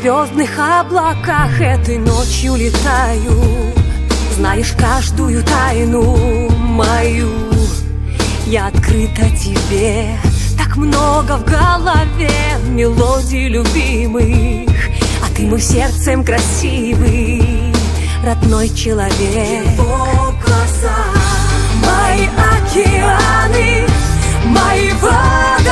звездных облаках этой ночью летаю. Знаешь каждую тайну мою, я открыта тебе. Так много в голове мелодий любимых, а ты мой сердцем красивый родной человек. Его глаза, мои океаны, мои воды.